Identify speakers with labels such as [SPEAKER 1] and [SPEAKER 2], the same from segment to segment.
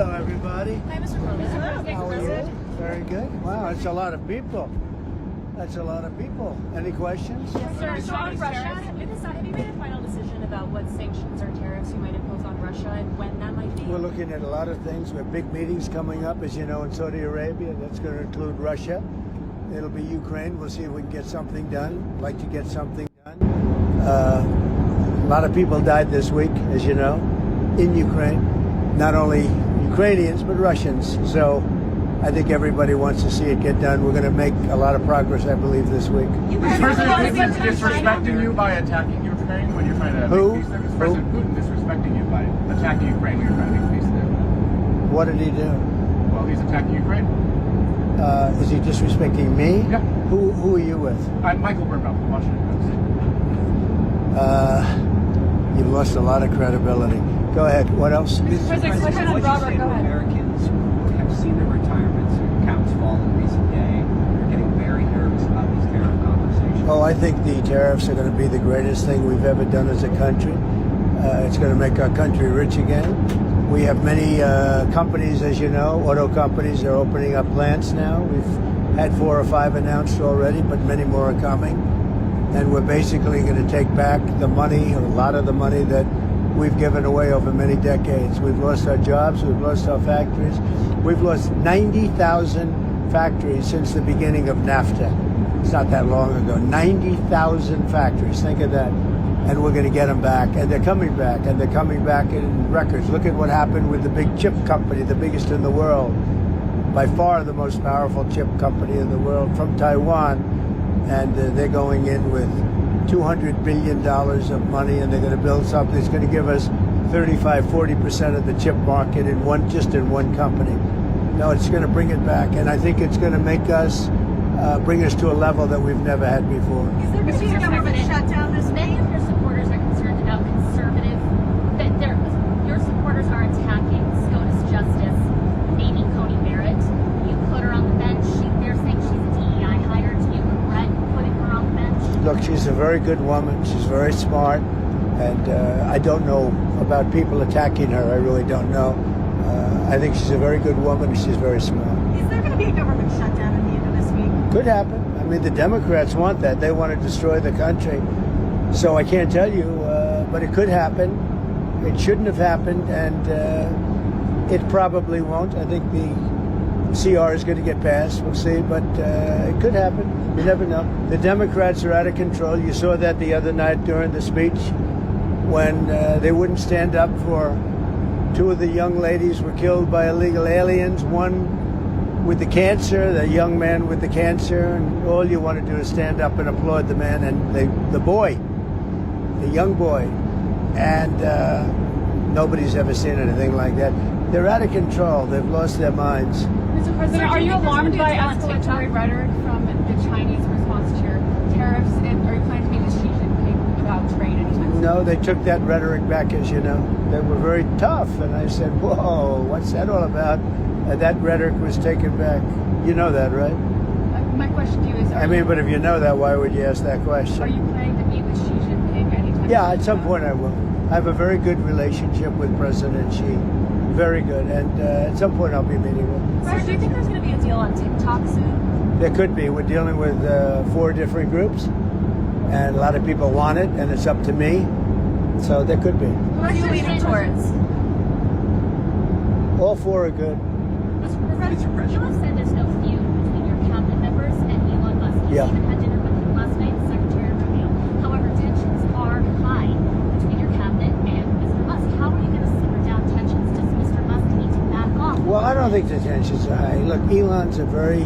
[SPEAKER 1] Hello, everybody.
[SPEAKER 2] Hi, Mr. Columbus.
[SPEAKER 1] How are you? Very good. Wow, that's a lot of people. That's a lot of people. Any questions?
[SPEAKER 2] Yes, sir. So on Russia, have you made a final decision about what sanctions or tariffs you might impose on Russia and when that might be?
[SPEAKER 1] We're looking at a lot of things. We have big meetings coming up, as you know, in Saudi Arabia. That's going to include Russia. It'll be Ukraine. We'll see if we can get something done. I'd like to get something done. A lot of people died this week, as you know, in Ukraine. Not only Ukrainians, but Russians. So I think everybody wants to see it get done. We're going to make a lot of progress, I believe, this week.
[SPEAKER 3] Is President Putin disrespecting you by attacking Ukraine when you're trying to make peace there? Is President Putin disrespecting you by attacking Ukraine when you're trying to make peace there?
[SPEAKER 1] What did he do?
[SPEAKER 3] Well, he's attacking Ukraine.
[SPEAKER 1] Is he disrespecting me?
[SPEAKER 3] Yeah.
[SPEAKER 1] Who are you with?
[SPEAKER 3] I'm Michael Burnbaum from Washington Post.
[SPEAKER 1] You've lost a lot of credibility. Go ahead. What else?
[SPEAKER 2] President, question on Robert. Go ahead.
[SPEAKER 4] Americans who have seen their retirements accounts fall in recent day are getting very nervous about these tariff conversations.
[SPEAKER 1] Oh, I think the tariffs are going to be the greatest thing we've ever done as a country. It's going to make our country rich again. We have many companies, as you know, auto companies are opening up plants now. We've had 4 or 5 announced already, but many more are coming. And we're basically going to take back the money, or a lot of the money that we've given away over many decades. We've lost our jobs, we've lost our factories. We've lost 90,000 factories since the beginning of NAFTA. It's not that long ago. 90,000 factories, think of that. And we're going to get them back, and they're coming back, and they're coming back in records. Look at what happened with the big chip company, the biggest in the world, by far the most powerful chip company in the world, from Taiwan, and they're going in with $200 billion of money, and they're going to build something that's going to give us 35-40% of the chip market in one company. No, it's going to bring it back, and I think it's going to make us bring us to a level that we've never had before.
[SPEAKER 2] Is there going to be a government shutdown this Many of your supporters are concerned about your supporters are attacking SCOTUS Justice Amy Coney Barrett. You put her on the bench. They're saying she's a DEI hire. Do you regret putting her on the bench?
[SPEAKER 1] Look, she's a very good woman. She's very smart, and I don't know about people attacking her. I really don't know. I think she's a very good woman. She's very smart.
[SPEAKER 2] Is there going to be a government shutdown at the end of this week?
[SPEAKER 1] Could happen. I mean, the Democrats want that. They want to destroy the country. So I can't tell you, but it could happen. It shouldn't have happened, and it probably won't. I think the CR is going to get passed. We'll see, but it could happen. You never know. The Democrats are out of control. You saw that the other night during the speech when they wouldn't stand up for 2 of the young ladies were killed by illegal aliens. One with the cancer, the young man with the cancer, and all you want to do is stand up and applaud the man and the boy, the young boy, and nobody's ever seen anything like that. They're out of control. They've lost their minds.
[SPEAKER 2] Mr. President, are you alarmed by escalatory rhetoric from the Chinese response to your tariffs, and are you planning to meet with Xi Jinping without trade anytime soon?
[SPEAKER 1] No, they took that rhetoric back, as you know. They were very tough, and I said, whoa, what's that all about? That rhetoric was taken back. You know that, right?
[SPEAKER 2] My question to you is...
[SPEAKER 1] But if you know that, why would you ask that question?
[SPEAKER 2] Are you planning to meet with Xi Jinping anytime?
[SPEAKER 1] Yeah, at some point I will. I have a very good relationship with President Xi. Very good. And at some point I'll be meeting with him.
[SPEAKER 2] Sir, do you think there's going to be a deal on TikTok soon?
[SPEAKER 1] There could be. We're dealing with 4 different groups, and a lot of people want it, and it's up to me. So there could be.
[SPEAKER 2] Who are you leaning towards?
[SPEAKER 1] All 4 are good.
[SPEAKER 5] Mr. President, you have said there's no feud between your cabinet members and Elon Musk. You even had dinner with him last night, Secretary Rubio. However, tensions are high between your cabinet and Mr. Musk. How are you going to simmer down tensions? Does Mr. Musk need to back off?
[SPEAKER 1] Well, I don't think the tensions are high. Look, Elon's a very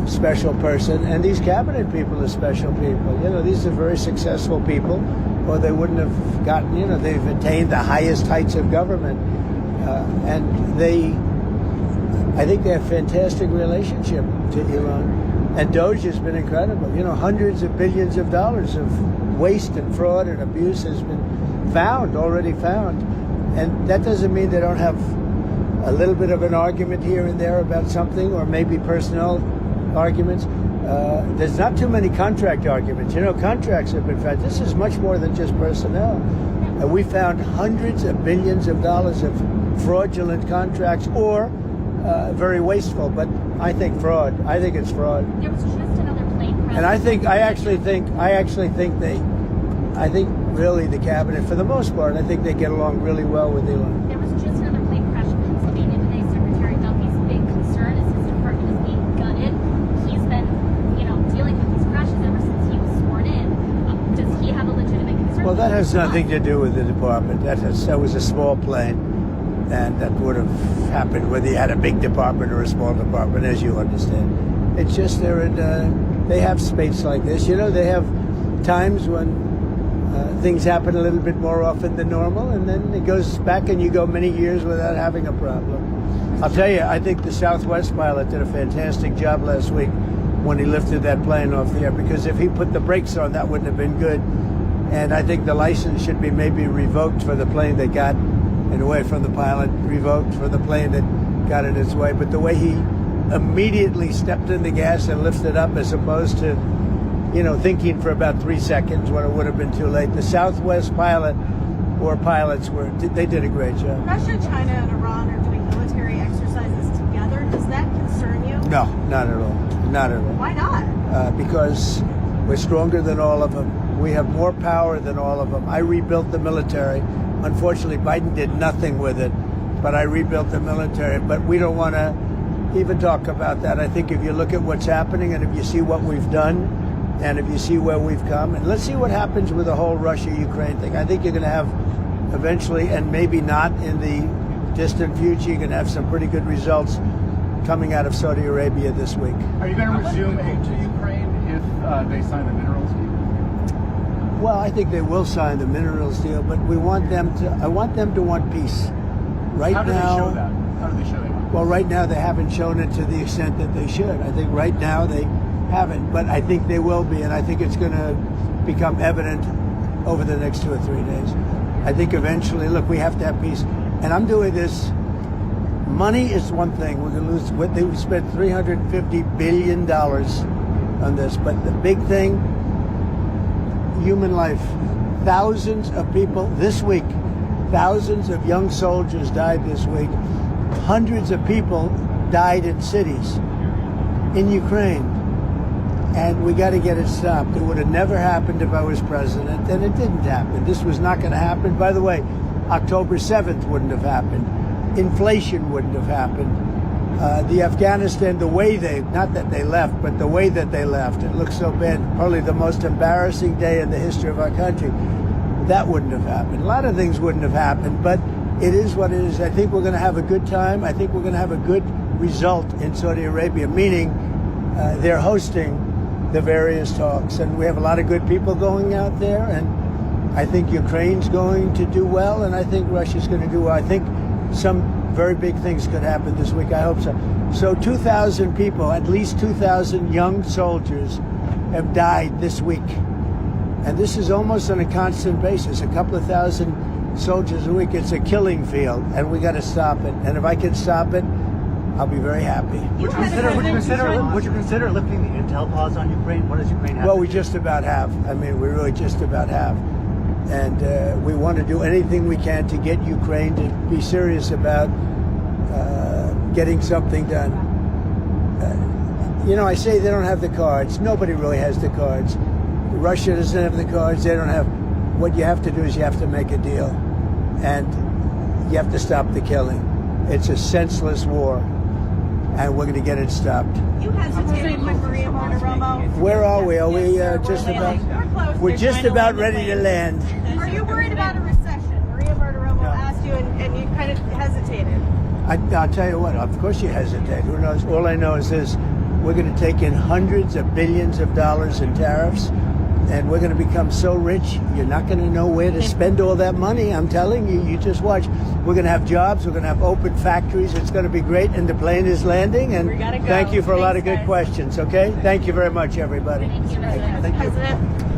[SPEAKER 1] special person, and these cabinet people are special people. These are very successful people, or they wouldn't have gotten, they've attained the highest heights of government. And I think they have a fantastic relationship to Elon. And Doge has been incredible. Hundreds of billions of dollars of waste and fraud and abuse has been already found. And that doesn't mean they don't have a little bit of an argument here and there about something, or maybe personnel arguments. There's not too many contract arguments. Contracts have been found. This is much more than just personnel. We found hundreds of billions of dollars of fraudulent contracts or very wasteful. But I think fraud. I think it's fraud.
[SPEAKER 2] There was just another plane crash.
[SPEAKER 1] And I think really the cabinet, for the most part, I think they get along really well with Elon.
[SPEAKER 2] There was just another plane crash in Pennsylvania today. Secretary Duffy's big concern is his department is being gutted. He's been, dealing with these crashes ever since he was sworn in. Does he have a legitimate concern?
[SPEAKER 1] Well, that has nothing to do with the department. That was a small plane, and that would have happened whether you had a big department or a small department, as you understand. It's just they have space like this. They have times when things happen a little bit more often than normal, and then it goes back and you go many years without having a problem. I'll tell you, I think the Southwest pilot did a fantastic job last week when he lifted that plane off the air, because if he put the brakes on, that wouldn't have been good. And I think the license should be maybe revoked for the plane that got in the way from the pilot, revoked for the plane that got in its way. But the way he immediately stepped in the gas and lifted up, as opposed to thinking for about 3 seconds when it would have been too late. The Southwest pilot or pilots they did a great job.
[SPEAKER 5] Russia, China, and Iran are doing military exercises together. Does that concern you?
[SPEAKER 1] No, not at all. Not at all.
[SPEAKER 5] Why not?
[SPEAKER 1] Because we're stronger than all of them. We have more power than all of them. I rebuilt the military. Unfortunately, Biden did nothing with it, but I rebuilt the military. But we don't want to even talk about that. I think if you look at what's happening and if you see what we've done, and if you see where we've come, and let's see what happens with the whole Russia-Ukraine thing. I think you're going to have eventually, and maybe not in the distant future, you're going to have some pretty good results coming out of Saudi Arabia this week.
[SPEAKER 3] Are you going to resume aid to Ukraine if they sign the minerals deal?
[SPEAKER 1] Well, I think they will sign the minerals deal, but I want them to want peace. Right
[SPEAKER 3] How do
[SPEAKER 1] now,
[SPEAKER 3] they show that? How do they show that?
[SPEAKER 1] Well, right now they haven't shown it to the extent that they should. I think right now they haven't, but I think they will be, and I think it's going to become evident over the next 2 or 3 days. I think eventually, look, we have to have peace, and I'm doing this. Money is one thing. We're going to lose. We spent $350 billion on this, but the big thing, human life. Thousands of people this week, thousands of young soldiers died this week. Hundreds of people died in cities in Ukraine. And we got to get it stopped. It would have never happened if I was president, and it didn't happen. This was not going to happen. By the way, October 7th wouldn't have happened. Inflation wouldn't have happened. The Afghanistan, the way not that they left, but the way that they left, it looks so bad. Probably the most embarrassing day in the history of our country. That wouldn't have happened. A lot of things wouldn't have happened, but it is what it is. I think we're going to have a good time. I think we're going to have a good result in Saudi Arabia, meaning they're hosting the various talks, and we have a lot of good people going out there, and I think Ukraine's going to do well, and I think Russia's going to do well. I think some very big things could happen this week. I hope so. So 2,000 people, at least 2,000 young soldiers have died this week, and this is almost on a constant basis, a couple of thousand soldiers a week. It's a killing field, and we got to stop it, and if I can stop it, I'll be very happy.
[SPEAKER 6] Would you consider lifting the intel pause on Ukraine? What does Ukraine have?
[SPEAKER 1] Well, we just about have. I mean, we really just about have. And we want to do anything we can to get Ukraine to be serious about getting something done. I say they don't have the cards. Nobody really has the cards. Russia doesn't have the cards. They don't have. What you have to do is you have to make a deal. And you have to stop the killing. It's a senseless war. And we're going to get it stopped.
[SPEAKER 5] You hesitated with Maria Bartiromo.
[SPEAKER 1] Where are we? Are we just about? We're just about ready to land.
[SPEAKER 5] Are you worried about a recession? Maria Bartiromo asked you, and you kind of hesitated.
[SPEAKER 1] I'll tell you what. Of course you hesitate. Who knows? All I know is this: we're going to take in hundreds of billions of dollars in tariffs, and we're going to become so rich, you're not going to know where to spend all that money. I'm telling you, you just watch. We're going to have jobs. We're going to have open factories. It's going to be great, and the plane is landing. And thank you for a lot of good questions, okay? Thank you very much, everybody.
[SPEAKER 2] Thank you.
[SPEAKER 5] President.